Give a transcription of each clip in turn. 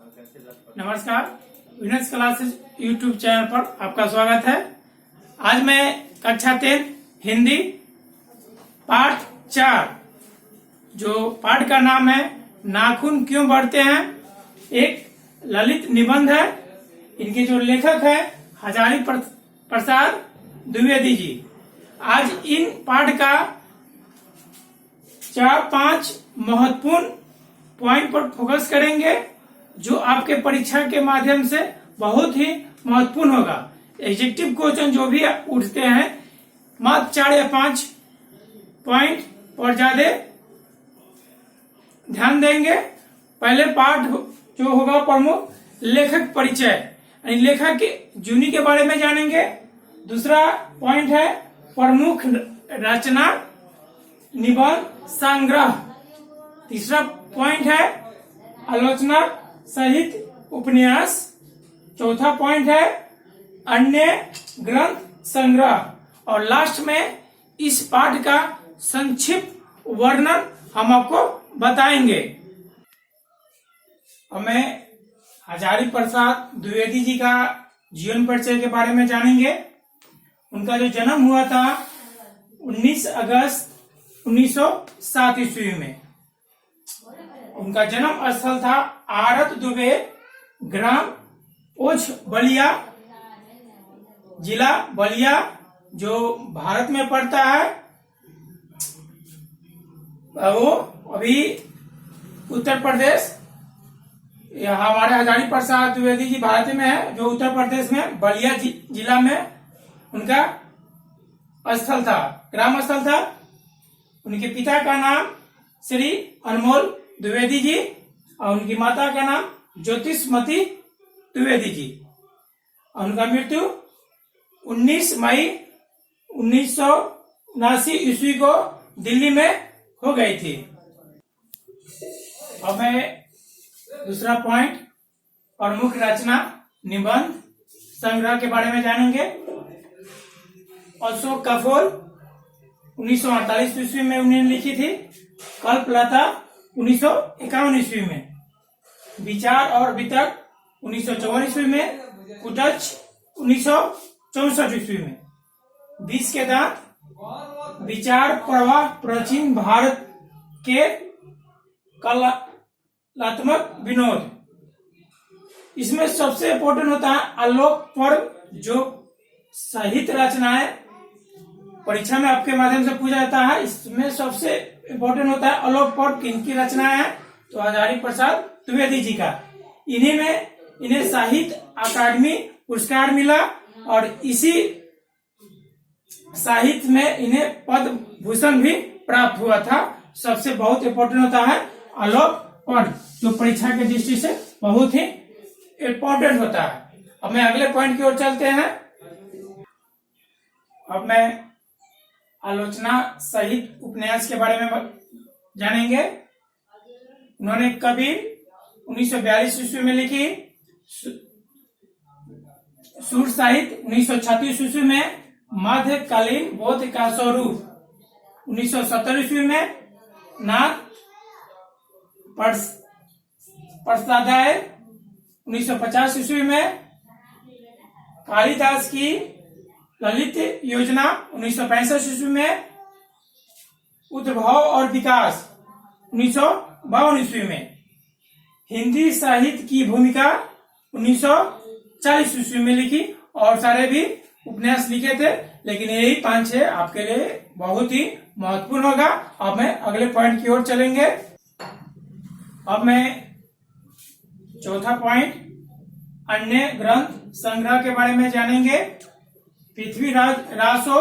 नमस्कार, Venus classes YouTube channel पर आपका स्वागत है। आज मैं कक्षा 10 हिंदी पाठ 4 जो पाठ का नाम है नाखून क्यों बढ़ते हैं, एक ललित निबंध है। इनके जो लेखक है हजारी प्रसाद द्विवेदी जी। आज इन पाठ का 4-5 महत्वपूर्ण पॉइंट पर फोकस करेंगे जो आपके परीक्षा के माध्यम से बहुत ही महत्वपूर्ण होगा। एडजेक्टिव क्वेश्चन जो भी उठते हैं मात्र 4 या 5 पॉइंट पर ज्यादा ध्यान देंगे। पहले पाठ जो होगा प्रमुख लेखक परिचय, यानी लेखक के जूनी के बारे में जानेंगे। दूसरा पॉइंट है प्रमुख रचना निबंध संग्रह। तीसरा पॉइंट है आलोचना सहित उपन्यास। चौथा पॉइंट है अन्य ग्रंथ संग्रह। और लास्ट में इस पाठ का संक्षिप्त वर्णन हम आपको बताएंगे। हमें हजारी प्रसाद द्विवेदी जी का जीवन परिचय के बारे में जानेंगे। उनका जो जन्म हुआ था 19 अगस्त 1907 ईस्वी में। उनका जन्म स्थल था आरत दुबे, ग्राम ओछ बलिया, जिला बलिया जो भारत में पड़ता है। वो अभी उत्तर प्रदेश, हमारे हजारी प्रसाद द्विवेदी जी भारत में है जो उत्तर प्रदेश में बलिया जिला में उनका स्थल था, ग्राम स्थल था। उनके पिता का नाम श्री अनमोल द्विवेदी जी और उनकी माता का नाम ज्योतिषमती द्विवेदी जी। और उनका मृत्यु 19 मई 1979 ईस्वी को दिल्ली में हो गई थी। अब मैं दूसरा पॉइंट प्रमुख रचना निबंध संग्रह के बारे में जानेंगे। अशोक कफोल 1948 ईस्वी में उन्होंने लिखी थी। कल्पलता 1951 ईस्वी में। विचार और वितर्क 1954 ईस्वी में। कुटच 1964 ईस्वी में। 20 के दांत विचार प्रवाह प्राचीन भारत के कलात्मक विनोद। इसमें सबसे इम्पोर्टेंट होता है आलोक पर्व, जो साहित्य रचनाएं परीक्षा में आपके माध्यम से पूछा जाता है। इसमें सबसे इम्पोर्टेंट होता है आलोक पर्व। किनकी रचनाएं है तो हजारी प्रसाद द्विवेदी जी का। इन्हें साहित्य अकादमी पुरस्कार मिला और इसी साहित्य में इन्हें पद्म भूषण भी प्राप्त हुआ था। सबसे बहुत इम्पोर्टेंट होता है आलोक पर्व, जो परीक्षा के दृष्टि से बहुत ही इम्पोर्टेंट होता है। अब मैं अगले पॉइंट की ओर चलते हैं। अब मैं आलोचना सहित उपन्यास के बारे में जानेंगे। उन्होंने कबीर 1942 ईस्वी में लिखी। सूर साहित्य 1936 ईस्वी में। मध्यकालीन बौद्ध का स्वरूप 1970 ईस्वी में। नाथ प्रसादाय 1950 ईस्वी में। कालिदास की ललित योजना 1965 ईस्वी में। उद्भव और विकास 1952 ईस्वी में। हिंदी साहित्य की भूमिका 1940 ईस्वी में लिखी। और सारे भी उपन्यास लिखे थे, लेकिन यही 5-6 आपके लिए बहुत ही महत्वपूर्ण होगा। अब मैं अगले पॉइंट की ओर चलेंगे। अब मैं चौथा पॉइंट अन्य ग्रंथ संग्रह के बारे में जानेंगे। पृथ्वीराज रासो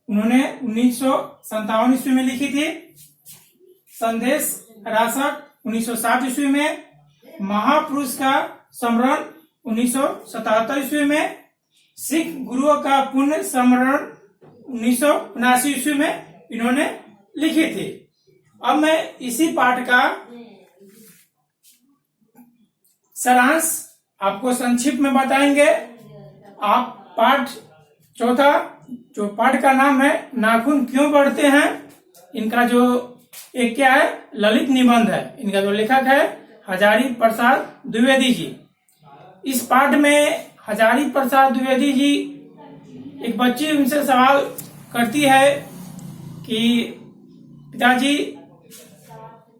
उन्होंने 1957 ईस्वी में लिखी थी। संदेश रासक 1960 ईस्वी में। महापुरुष का स्मरण 1977 ईस्वी में। सिख गुरुओं का पुण्य स्मरण 1979 ईस्वी में इन्होंने लिखी थी। अब मैं इसी पाठ का सारांश आपको संक्षिप्त में बताएंगे। आप पाठ चौथा, जो पाठ का नाम है नाखून क्यों बढ़ते हैं, इनका जो एक क्या है ललित निबंध है। इनका जो लेखक है हजारी प्रसाद द्विवेदी जी। इस पाठ में हजारी प्रसाद द्विवेदी जी, एक बच्ची उनसे सवाल करती है कि पिताजी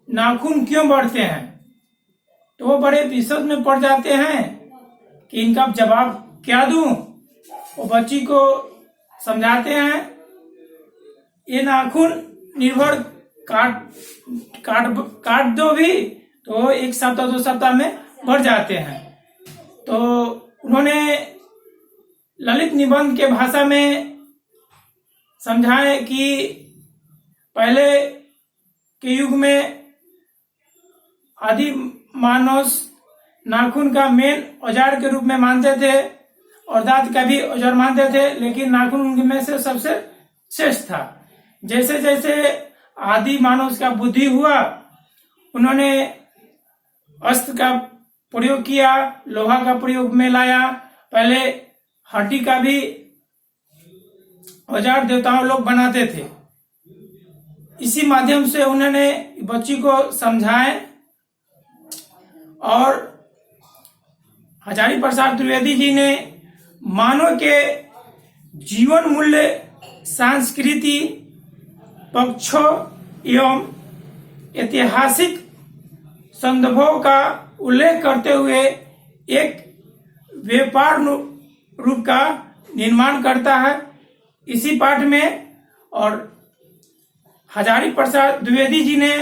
नाखून क्यों बढ़ते हैं, तो वो बड़े विषद में पड़ जाते हैं कि इनका जवाब क्या दूं। वो बच्ची को समझाते हैं ये नाखून निर्भर काट दो भी तो 1 सप्ताह 2 सप्ताह में बढ़ जाते हैं। तो उन्होंने ललित निबंध के भाषा में समझाए कि पहले के युग में आदि मानव नाखून का मेन औजार के रूप में मानते थे और दांत का भी औजार मानते थे, लेकिन नाखून उनमें से सबसे श्रेष्ठ था। जैसे जैसे आदि मानव का बुद्धि हुआ, उन्होंने अस्त्र का प्रयोग किया, लोहा का प्रयोग में लाया। पहले हड्डी का भी औजार देवताओं लोग बनाते थे। इसी माध्यम से उन्होंने बच्ची को समझाए और हजारी प्रसाद द्विवेदी जी ने मानव के जीवन मूल्य, संस्कृति, पक्षों एवं ऐतिहासिक संदर्भों का उल्लेख करते हुए एक व्यापार रूप का निर्माण करता है इसी पाठ में। और हजारी प्रसाद द्विवेदी जी ने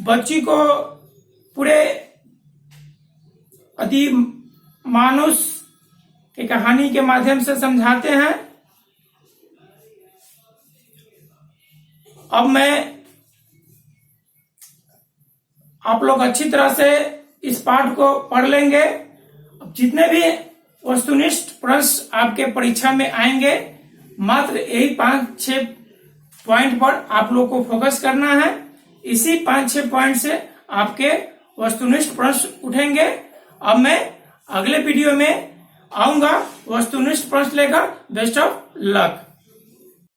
बच्ची को पूरे आदि मानुष की कहानी के माध्यम से समझाते हैं। अब मैं आप लोग अच्छी तरह से इस पाठ को पढ़ लेंगे। जितने भी वस्तुनिष्ठ प्रश्न आपके परीक्षा में आएंगे, मात्र यही 5-6 पॉइंट पर आप लोग को फोकस करना है। इसी 5-6 पॉइंट से आपके वस्तुनिष्ठ प्रश्न उठेंगे। अब मैं अगले वीडियो में आऊंगा वस्तुनिष्ठ प्रश्न लेकर। Best of luck.